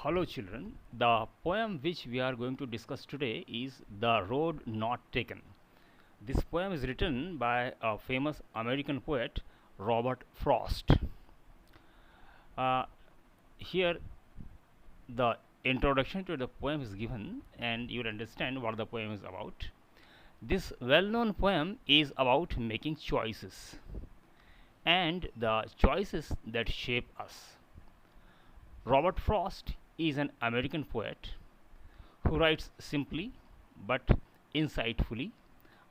Hello, children. The poem which we are going to discuss today is The Road Not Taken. This poem is written by a famous American poet, Robert Frost. Uh, Here, the introduction to the poem is given, and you'll understand what the poem is about. This well known poem is about making choices and the choices that shape us. Robert Frost is an American poet who writes simply but insightfully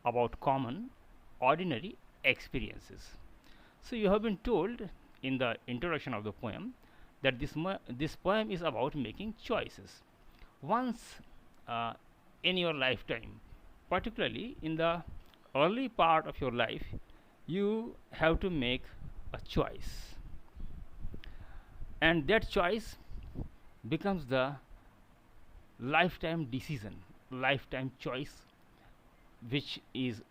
about common, ordinary experiences. So, you have been told in the introduction of the poem that this poem is about making choices. Once uh, in your lifetime, particularly in the early part of your life, you have to make a choice, and that choice becomes the lifetime decision, lifetime choice, which is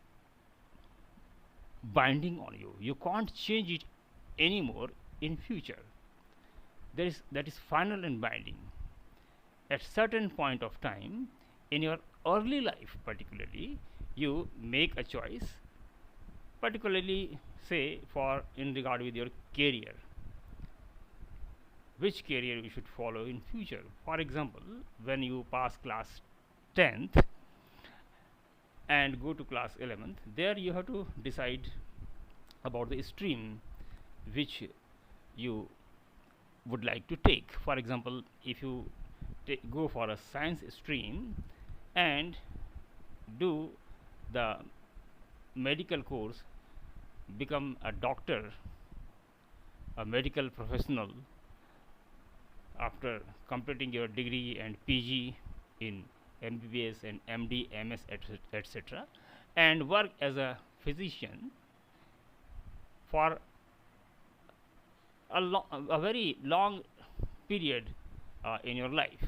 binding on you. You can't change it anymore in future. That is final and binding. At certain point of time in your early life, particularly, you make a choice, particularly say for in regard with your career, which career you should follow in future. For example, when you pass class 10th and go to class 11th, there you have to decide about the stream which you would like to take. For example, if you go for a science stream and do the medical course, become a doctor, a medical professional, after completing your degree and PG in MBBS and MD, MS, etc., and work as a physician for a very long period in your life.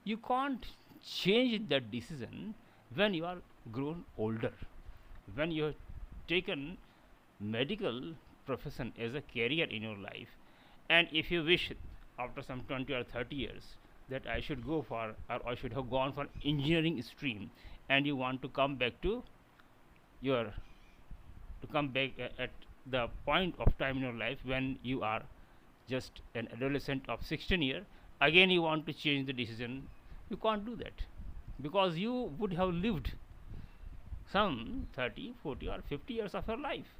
You can't change that decision when you are grown older, when you have taken medical profession as a career in your life, and if you wish after some 20 or 30 years that I should go for, or I should have gone for engineering stream, and you want to come back to your at the point of time in your life when you are just an adolescent of 16 years, again you want to change the decision. You can't do that, because you would have lived some 30, 40 or 50 years of your life.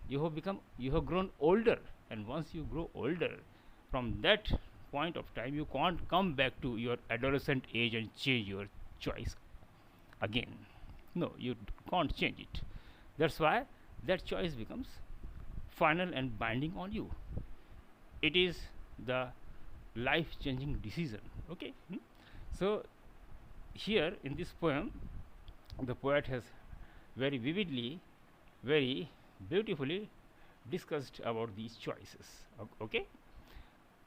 You have grown older, and once you grow older, from that point of time you can't come back to your adolescent age and change your choice again. No, you can't change it. That's why that choice becomes final and binding on you. It is the life changing decision. Okay. So here in this poem, the poet has very vividly, very beautifully discussed about these choices. Okay.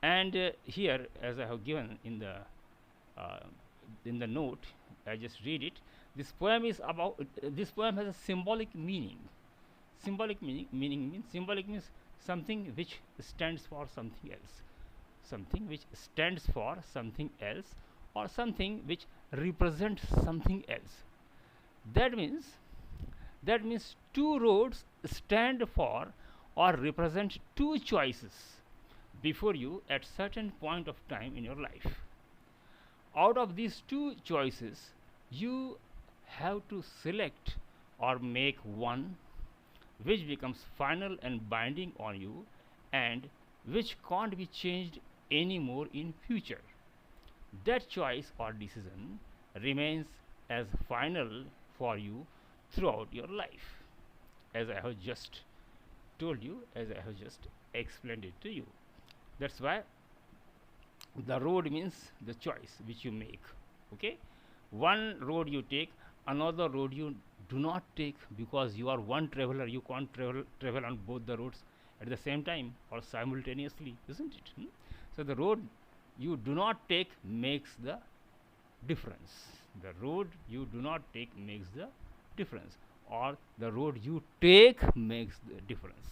And here, as I have given uh, in the note, I just read it. This poem is about. This poem has a symbolic meaning. Symbolic means something which stands for something else, something which stands for something else, or something which represents something else. That means two roads stand for or represent two choices before you at certain point of time in your life. Out of these two choices, you have to select or make one which becomes final and binding on you, and which can't be changed anymore in future. That choice or decision remains as final for you throughout your life, as I have just told you, as I have just explained it to you. That's why the road means the choice which you make. Okay, one road you take, another road you do not take, because you are one traveler. You can't travel on both the roads at the same time or simultaneously, isn't it? So the road you do not take makes the difference. The road you do not take makes the difference, or the road you take makes the difference.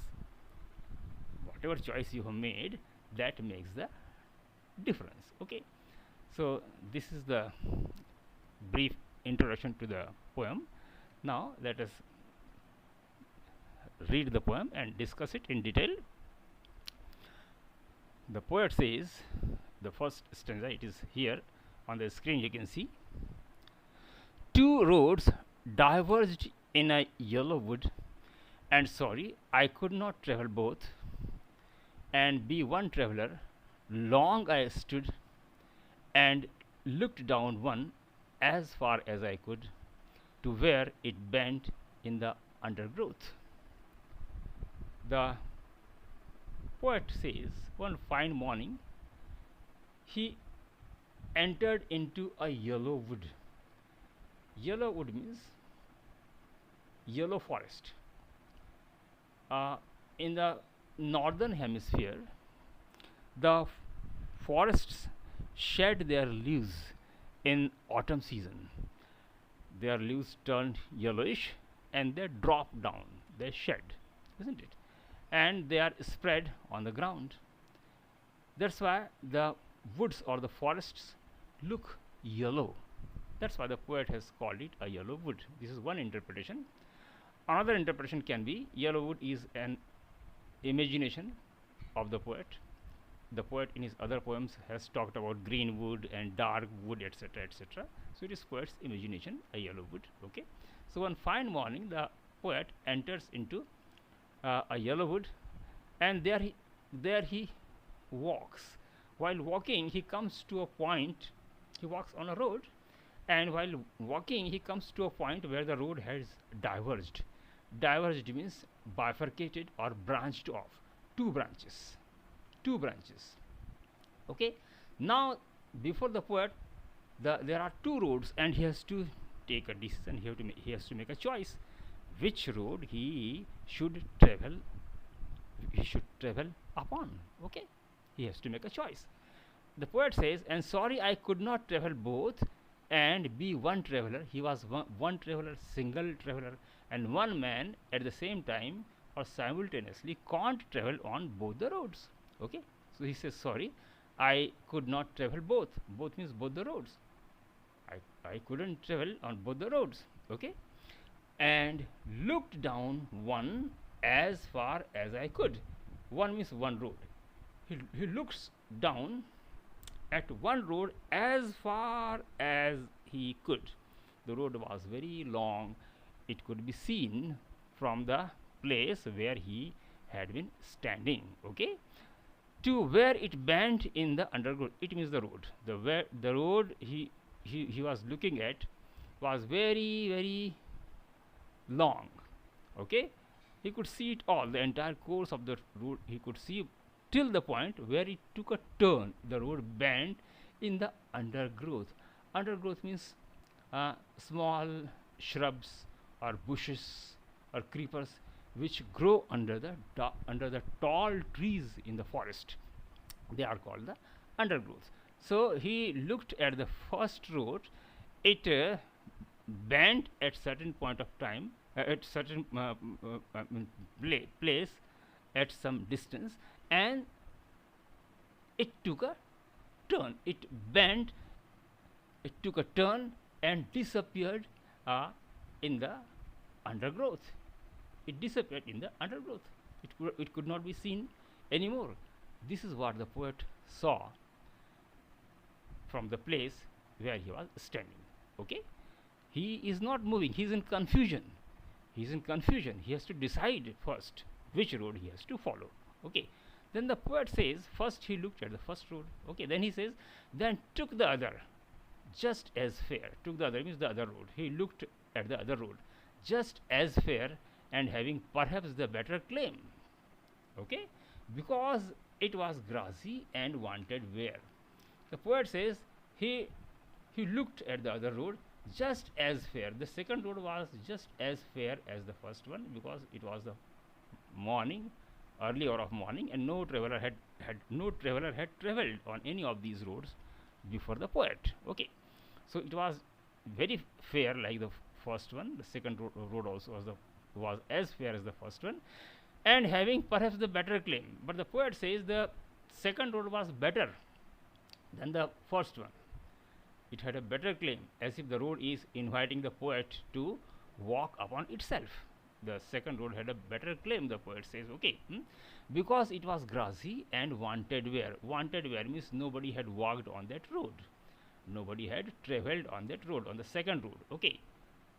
Whatever choice you have made, that makes the difference. Okay. So this is the brief introduction to the poem. Now let us read the poem and discuss it in detail. The poet says, the first stanza, it is here on the screen, you can see. Two roads diverged in a yellow wood, and sorry, I could not travel both, and be one traveler. Long I stood and looked down one as far as I could, to where it bent in the undergrowth. The poet says, one fine morning he entered into a yellow wood. Yellow wood means yellow forest. In the northern hemisphere, the forests shed their leaves in autumn season. Their leaves turned yellowish and they drop down, they shed, isn't it? And they are spread on the ground. That's why the woods or the forests look yellow. That's why the poet has called it a yellow wood. This is one interpretation. Another interpretation can be yellow wood is an imagination of the poet. The poet in his other poems has talked about green wood and dark wood, etc., etc. So it is poet's imagination, a yellow wood. Okay. So one fine morning, the poet enters into a yellow wood, and there he walks. While walking, he comes to a point. He walks on a road, and while walking, he comes to a point where the road has diverged. Diverged means bifurcated or branched off. Two branches. Okay. Now, before the poet, there are two roads, and he has to take a decision. He has to make a choice. Which road he should travel? He should travel upon. Okay. He has to make a choice. The poet says, and sorry, I could not travel both and be one traveler. He was one traveler, single traveler, and one man at the same time or simultaneously can't travel on both the roads. Okay. So he says, sorry, I could not travel both. Both means both the roads. I couldn't travel on both the roads. Okay. And looked down one as far as I could. One means one road. He looks down at one road as far as he could. The road was very long. It could be seen from the place where he had been standing. Okay. To where it bent in the undergrowth. It means the road. The road he was looking at was very, very long. Okay. He could see it all, the entire course of the road. He could see till the point where it took a turn. The road bent in the undergrowth. Undergrowth means small shrubs or bushes or creepers which grow under the tall trees in the forest. They are called the undergrowth. So he looked at the first road. It bent at certain point of time, at certain place, at some distance, and it took a turn. It bent, it took a turn and disappeared in the undergrowth. It disappeared in the undergrowth. It could not be seen anymore. This is what the poet saw from the place where he was standing. Okay. He is not moving. He is in confusion. He is in confusion. He has to decide first which road he has to follow. Okay. Then the poet says, first he looked at the first road. Okay. Then he says, then took the other, just as fair. Took the other means the other road. He looked at the other road, just as fair and having perhaps the better claim. Okay. Because it was grassy and wanted wear. The poet says he looked at the other road just as fair. The second road was just as fair as the first one, because it was the morning, early hour of morning, and no traveler had traveled on any of these roads before the poet. Okay. So it was very fair like the first one. The second road also was as fair as the first one, and having perhaps the better claim. But the poet says the second road was better than the first one. It had a better claim, as if the road is inviting the poet to walk upon itself. The second road had a better claim, the poet says, okay, because it was grassy and wanted wear. Wanted wear means nobody had walked on that road. Nobody had traveled on that road, on the second road, okay.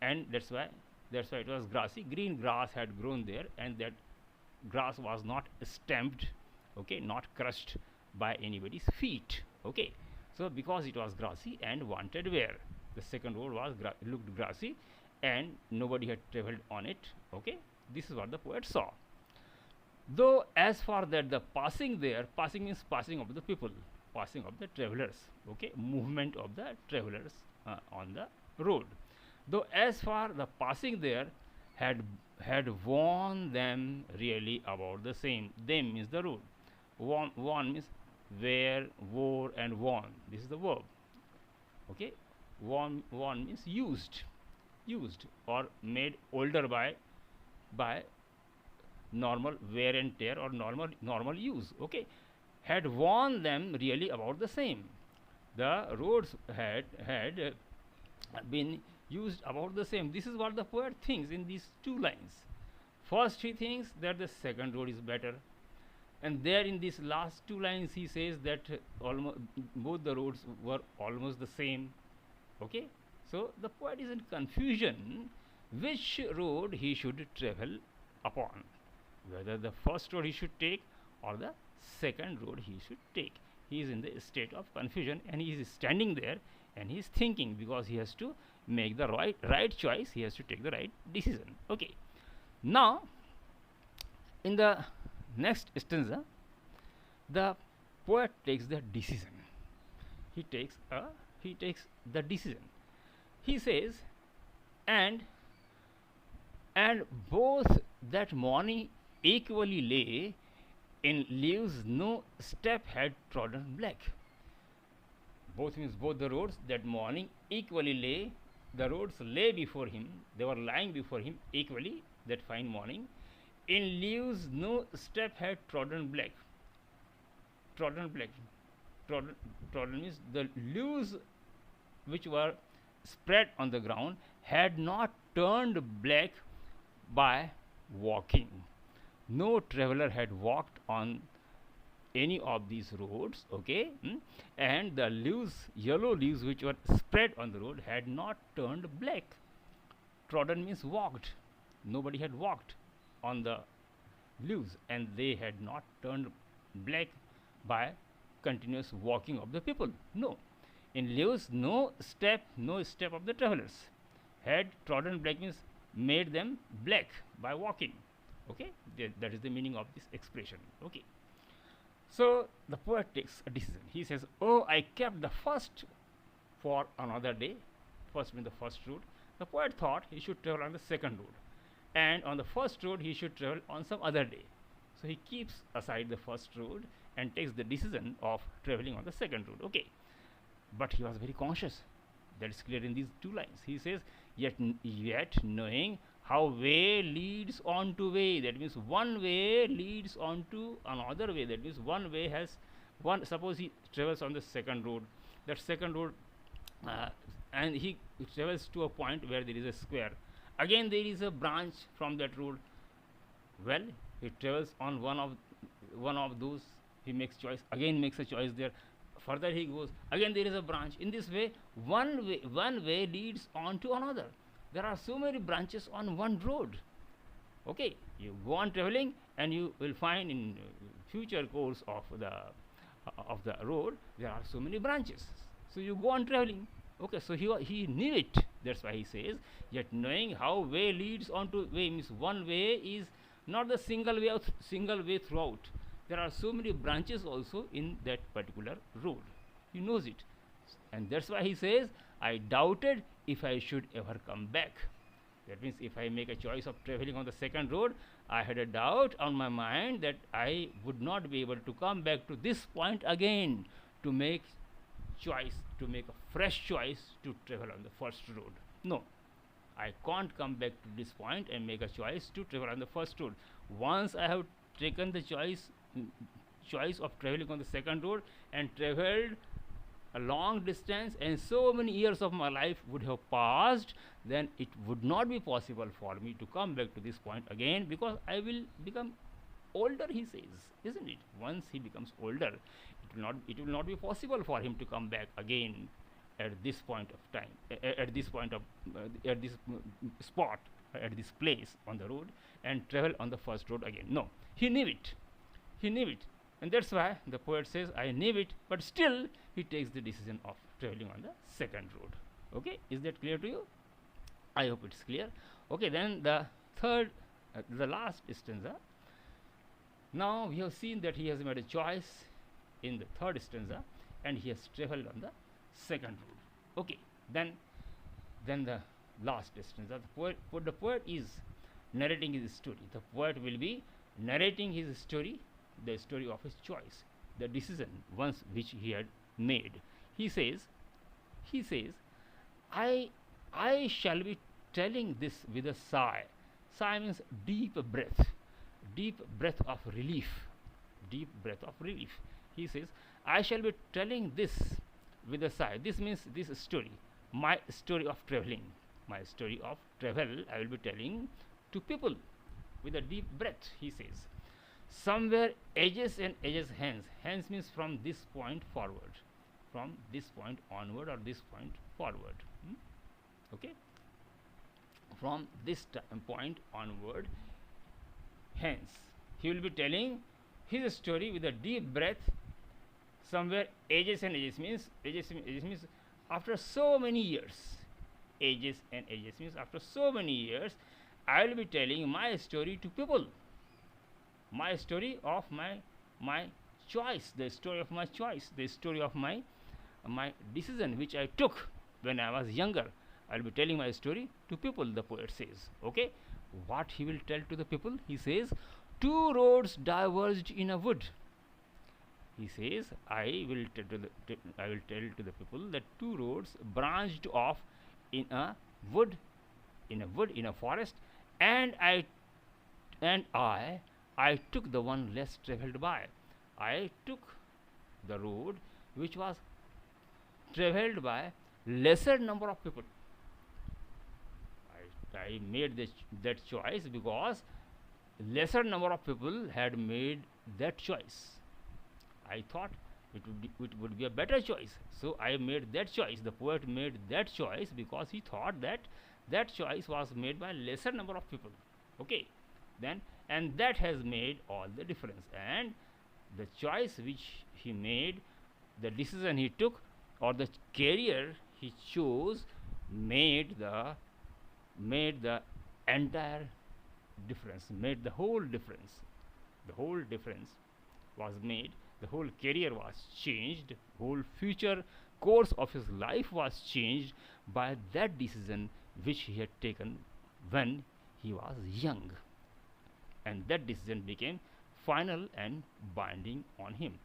And that's why it was grassy. Green grass had grown there, and that grass was not stamped, okay, not crushed by anybody's feet, okay. So because it was grassy and wanted wear, the second road was looked grassy and nobody had traveled on it, okay. This is what the poet saw. Though as for that, the passing there, passing means passing of the people, passing of the travelers, okay, movement of the travelers on the road. Though as far the passing there had worn them really about the same. Them means the road. Worn means wear, wore, and worn. This is the verb. Okay, worn means used or made older by normal wear and tear or normal use. Okay, had worn them really about the same. The roads had been used about the same. This is what the poet thinks in these two lines. First, he thinks that the second road is better, and there in these last two lines he says that almost both the roads were almost the same. Okay, so the poet is in confusion which road he should travel upon, whether the first road he should take or the second road he should take. He is in the state of confusion, and he is standing there and he is thinking, because he has to make the right choice, he has to take the right decision. Okay, now in the next stanza the poet takes the decision. He takes the decision. He says, and both that morning equally lay in leaves, no step had trodden black. Both means both the roads that morning equally lay. The roads lay before him, they were lying before him equally that fine morning. In leaves no step had trodden black. Trodden means the leaves which were spread on the ground had not turned black by walking. No traveler had walked on any of these roads, okay, and the leaves, yellow leaves which were spread on the road had not turned black. Trodden means walked. Nobody had walked on the leaves, and they had not turned black by continuous walking of the people. No, in leaves no step of the travelers had trodden black means made them black by walking. Okay, that is the meaning of this expression. Okay, so the poet takes a decision. He says, oh, I kept the first for another day. First means the first road. The poet thought he should travel on the second road, and on the first road he should travel on some other day. So he keeps aside the first road and takes the decision of traveling on the second road. Okay, but he was very conscious. That is clear in these two lines. He says, yet knowing how way leads on to way, that means one way leads on to another way. That means one way has one. Suppose he travels on the second road, that second road, and he travels to a point where there is a square. Again there is a branch from that road. Well, he travels on one of those. He makes choice. Again makes a choice there. Further he goes. Again there is a branch. In this way, one way leads on to another. There are so many branches on one road. Okay, you go on traveling, and you will find in future course of the road there are so many branches. So you go on traveling. Okay, so he knew it. That's why he says, yet knowing how way leads on to way means one way is not the single way throughout. There are so many branches also in that particular road. He knows it, and that's why he says, I doubted if I should ever come back. That means if I make a choice of traveling on the second road, I had a doubt on my mind that I would not be able to come back to this point again to make a fresh choice to travel on the first road. No, I can't come back to this point and make a choice to travel on the first road. Once I have taken the choice of traveling on the second road and traveled a long distance and so many years of my life would have passed, then it would not be possible for me to come back to this point again, because I will become older, he says, isn't it? Once he becomes older, it will not be possible for him to come back again at this point of time, at this point of at this spot, at this place on the road, and travel on the first road again. No, he knew it. He knew it. And that's why the poet says, I knew it, but still he takes the decision of traveling on the second road. Okay, is that clear to you? I hope it's clear. Okay, then the last stanza. Now we have seen that he has made a choice in the third stanza, and he has traveled on the second road. Okay, then the last stanza. The poet is narrating his story. The poet will be narrating his story, the story of his choice, the decision once which he had made. He says, I shall be telling this with a sigh. Sigh means deep breath of relief, deep breath of relief. He says, I shall be telling this with a sigh. This means this story, my story of traveling, my story of travel, I will be telling to people with a deep breath. He says, somewhere ages and ages hence. Hence means from this point forward, from this point onward, or this point forward. Okay, from this point onward, hence he will be telling his story with a deep breath. Somewhere ages and ages means after so many years. Ages and ages means after so many years, I will be telling my story to people. My story of my choice, the story of my choice, the story of my decision which I took when I was younger. I will be telling my story to people, the poet says. Okay, what he will tell to the people? He says, two roads diverged in a wood. He says, I will tell to the people that two roads branched off in a wood, in a forest, and I took the one less traveled by. I took the road which was traveled by lesser number of people. I made that choice because lesser number of people had made that choice. I thought it would be a better choice, so I made that choice. The poet made that choice because he thought that that choice was made by lesser number of people. Okay, then, and that has made all the difference. And the choice which he made, the decision he took, or the career he chose, made the entire difference, made the whole difference. The whole difference was made. The whole career was changed. Whole future course of his life was changed by that decision which he had taken when he was young. And that decision became final and binding on him.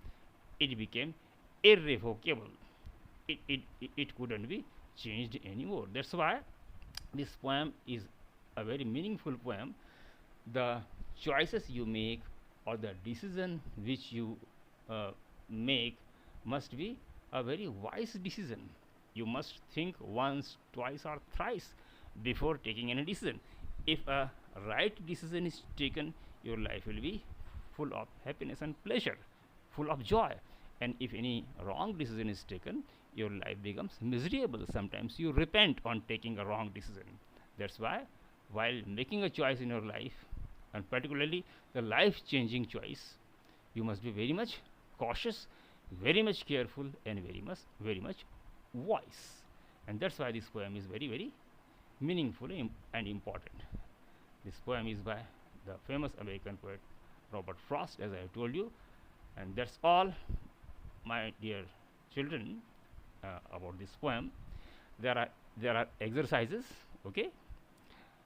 It became irrevocable. It couldn't be changed anymore. That's why this poem is a very meaningful poem. The choices you make, or the decision which you make, must be a very wise decision. You must think once, twice, or thrice before taking any decision. If a right decision is taken, your life will be full of happiness and pleasure, full of joy. And if any wrong decision is taken, your life becomes miserable. Sometimes you repent on taking a wrong decision. That's why, while making a choice in your life, and particularly the life-changing choice, you must be very much cautious, very much careful, and very much wise. And that's why this poem is very, very meaningful and important. This poem is by the famous American poet Robert Frost, as I have told you. And that's all, my dear children, about this poem. There are exercises, okay,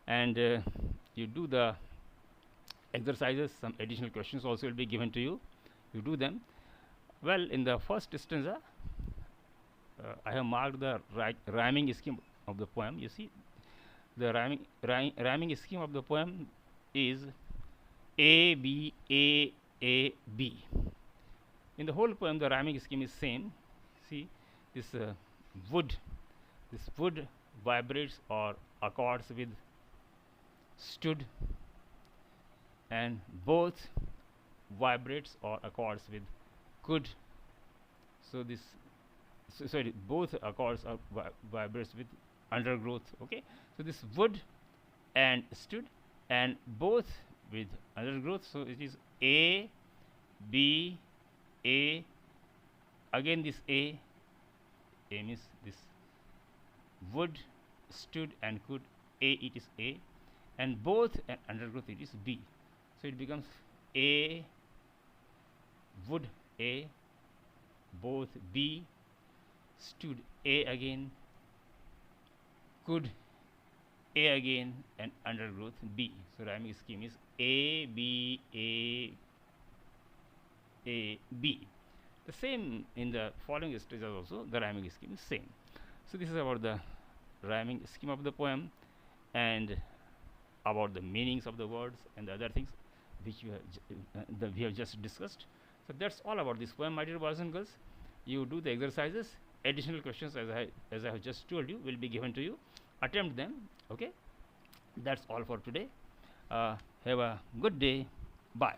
and you do the exercises. Some additional questions also will be given to you. You do them. Well, in the first stanza, I have marked the rhyming scheme of the poem. You see, the rhyming scheme of the poem is A B A B. In the whole poem, the rhyming scheme is same. See, this wood, this wood vibrates or accords with stood, and both vibrates or accords with could. So this, sorry, both accords or vibrates with undergrowth. Okay, so this wood and stood, and both with undergrowth. So it is A, B, A, again this A means this wood, stood and could, A, it is A, and both and undergrowth it is B. So it becomes A, wood A, both B, stood A again, could A again, and undergrowth B. So rhyming scheme is A, B, A, B. The same in the following stages also, the rhyming scheme is same. So this is about the rhyming scheme of the poem, and about the meanings of the words and the other things which we have just discussed. So that's all about this poem, my dear boys and girls. You do the exercises. Additional questions, as I have just told you, will be given to you. Attempt them. Okay. That's all for today. Have a good day. Bye.